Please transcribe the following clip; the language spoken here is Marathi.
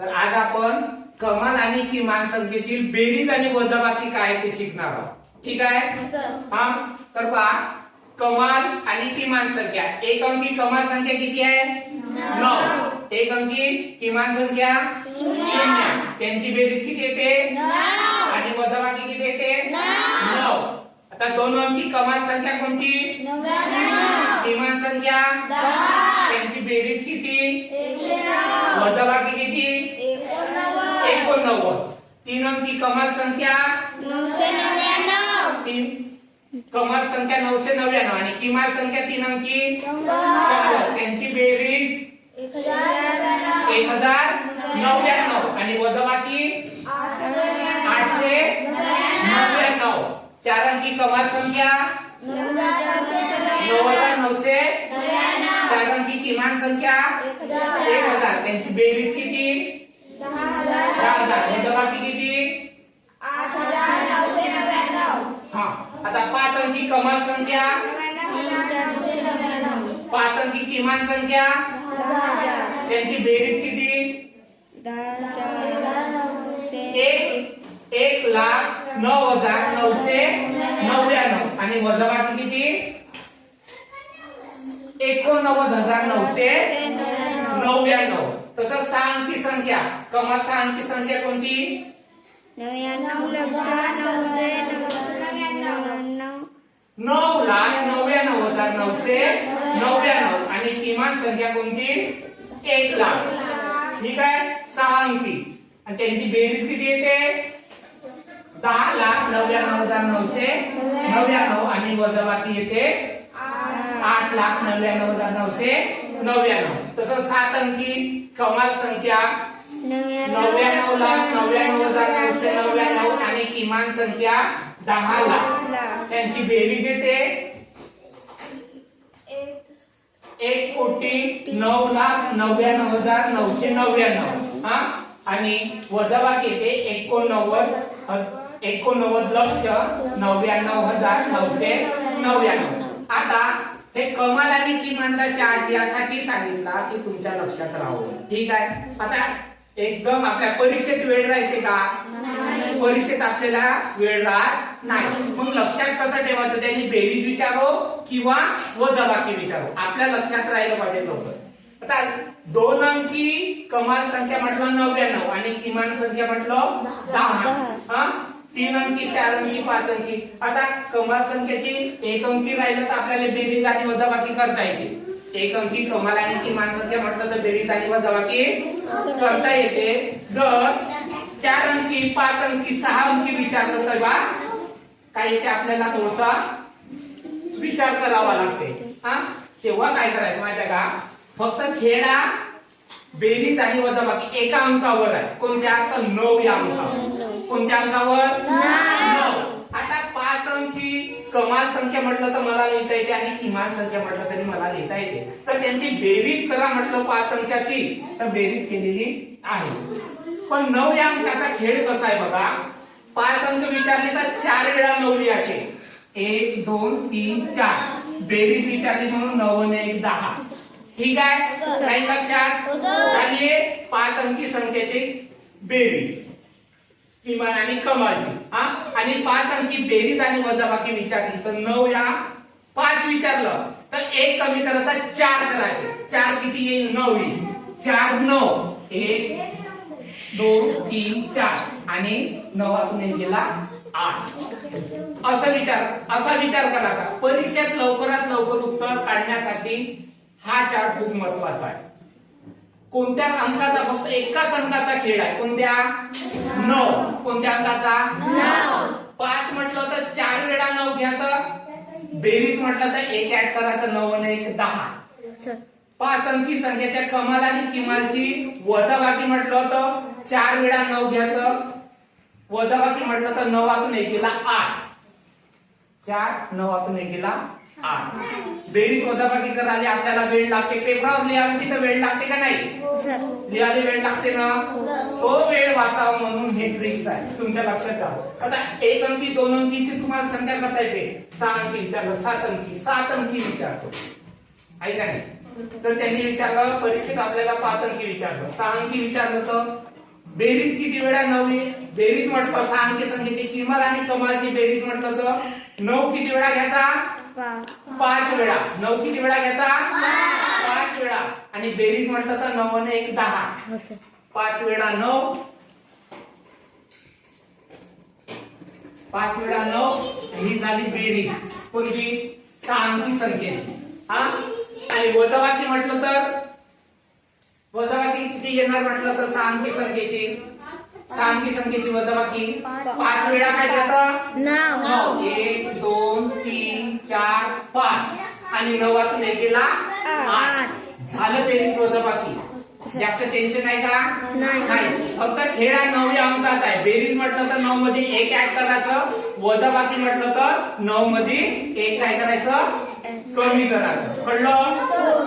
तर आज आपण कमाल आणि किमान संख्येतील बेरीज आणि वजाबाकी काय ते शिकणार आहोत. ठीक आहे. हा तर पहा, कमाल आणि किमान संख्या. एक अंकी कमाल संख्या किती आहे? 9. एक अंकी किमान संख्या 0. त्यांची बेरीज किती येते? आणि वजाबाकी किती येते? 9. आता दोन अंकी कमाल संख्या कोणती? किमान संख्या त्यांची बेरीज किती? वजाबाकी किती? 89. तीन अंकी कमाल संख्या 999. कमाल संख्या 999 आणि किमान संख्या तीन अंकी 100. त्यांची बेरीज 1099 आणि वजाबाकी 899. चार अंकी कमाल संख्या 9900. चार अंकी किमान संख्या 1000. त्यांची बेरीज किती? 10,000. वजाबाकी किती? 8999. हा आता पाच अंकी कमाल संख्या, पाच अंकी किमान संख्या, त्यांची बेरीज किती? 1,09,999 आणि वजाबाकी किती? 89,999. तसंच सहा अंकी संख्या, कमाल सहा अंकी संख्या कोणती? 9,99,999 आणि किमान संख्या कोणती? 1,00,000. ठीक आहे. सहा अंकी आणि त्यांची बेरीज किती येते? 10,99,999 आणि वजाबाकी येते 8,99,999. तसंच सात अंकी कमाल संख्या 99,99,999 आणि किमान संख्या 10,00,000. त्यांची बेरीज येते 1,09,99,999. हा आणि वजाबाकी येते 89,99,999. आता हे कमाल आणि किमानचा चार्ट यासाठी सांगितला की तुमच्या लक्षात राहावं. ठीक आहे. आता एकदम आपल्या परीक्षेत वेळ राहते का? परीक्षेत आपल्याला वेळ राहत नाही. मग लक्षात कसं ठेवायचं? त्यांनी बेरीज विचारो किंवा वजाबाकी विचारो, आपल्या लक्षात राहिलं पाहिजे लवकर. आता दोन अंकी कमाल संख्या म्हटलं 99 आणि किमान संख्या म्हटलं 10. हा तीन अंकी, चार अंकी, पाच अंकी. आता कमाल संख्येची एक अंकी राहिलं तर आपल्याला बेरीज आणि वजाबाकी करता येते. एक अंकी कमाल आणि किमान संख्या म्हटलं तर बेरीज आणि वजाबाकी करता येते. जर चार अंकी, पाच अंकी, सहा अंकी विचारलं तर काय येते? आपल्याला थोडासा विचार करावा लागते. हा तेव्हा काय करायचं माहिती का? फक्त खेळा बेरीज आणि वजाबाकी एका अंकावर आहे. कोणत्या? 9 या अंकावर. कोणत्या अंकावर? 9. आता पाच अंकी कमाल संख्या म्हटलं तर मला लिहिता येते आणि किमान संख्या म्हटलं तरी मला लिहिता येते. तर त्यांची बेरीज करा म्हटलं पाच अंकाची तर बेरीज केलेली आहे. पण 9 या अंकाचा खेळ कसा आहे बघा. पाच अंक विचारले तर 4 वेळा 9 लिहायचे. 1 2 3 4. बेरीज विचारली म्हणून 9 आणि 1 10. ठीक आहे. काही लक्षात? आणि पाच अंकी संख्येची बेरीज किमान आणि कमालची. हा आणि पाच अंकी बेरीज आणि वजाबाकी विचारली तर 9 या 5 विचारलं तर एक कमी करायचा 4 करायचे. 4 किती येईल? 9 येईल. 4 9. 1 2 3 4 आणि 9 गेला 8. असा विचार करायचा. परीक्षेत लवकरात लवकर उत्तर काढण्यासाठी हा चार्ट खूप महत्वाचा आहे. कोणत्या अंकाचा? फक्त एकाच अंकाचा खेळ आहे. कोणत्या? 9. कोणत्या अंकाचा? 9. 5 म्हटलं तर 4 वेळा 9 घ्यायचं. बेरीज म्हटलं तर 1 ऍड करायचं. 9 आणि 1 10. पाच अंकी संख्येच्या कमाल आणि किमानची वजाबाकी म्हटलं तर 4 वेळा 9 घ्यायचं. वजाबाकी म्हटलं तर 9 गेला 8. 4 9 गेला 8. बेरीज वजाबाकी करायला आपल्याला वेळ लागते. पेपरावर लिहायला तिथं वेळ लागते का नाही? लिहायला वेळ लागते ना. तो वेळ वाचावा म्हणून हे ट्रिक्स आहे. तुमच्या लक्षात ठेवा. आता एक अंकी, दोन अंकीची तुम्हाला संख्या करता येते. 6 अंकी विचारलं, 7 अंकी, 7 अंकी विचारतो आहे का नाही? तर त्यांनी विचारलं, परीक्षेत आपल्याला 5 अंकी विचारलं, 6 अंकी विचारलं तर बेरीज किती वेळा 9 आहे? बेरीज म्हटलं 6 अंकी संख्येची किमान आणि कमालची बेरीज म्हटलं तर 9 किती वेळा घ्यायचा? 5 वेळा. 9 किती वेळा घ्यायचा? 5 वेळा. आणि बेरीज म्हटलं तर 9 आणि 1 10. 5 वेळा 9, 5 वेळा 9 ही झाली बेरीज कोणती? 6 अंकी संख्येची. हा, आणि वजाबाकी म्हटलं तर वजाबाकी किती येणार म्हटलं तर 6 अंकी संख्येची. 6 अंकी संख्येची वजाबाकी 5 वेळा काय त्याचं? 9. 1 2 3 4 5 आणि 9 1 गेला 8. झालं बेरीज वजाबाकी. जास्त टेन्शन आहे का? नाही. फक्त खेळ हा 9व्या अंकाचा आहे. बेरीज म्हटलं तर 9 मध्ये 1 ऍड करायचं, वजाबाकी म्हटलं तर 9 मध्ये 1 काय करायचं? कमी करायचं. कळलं?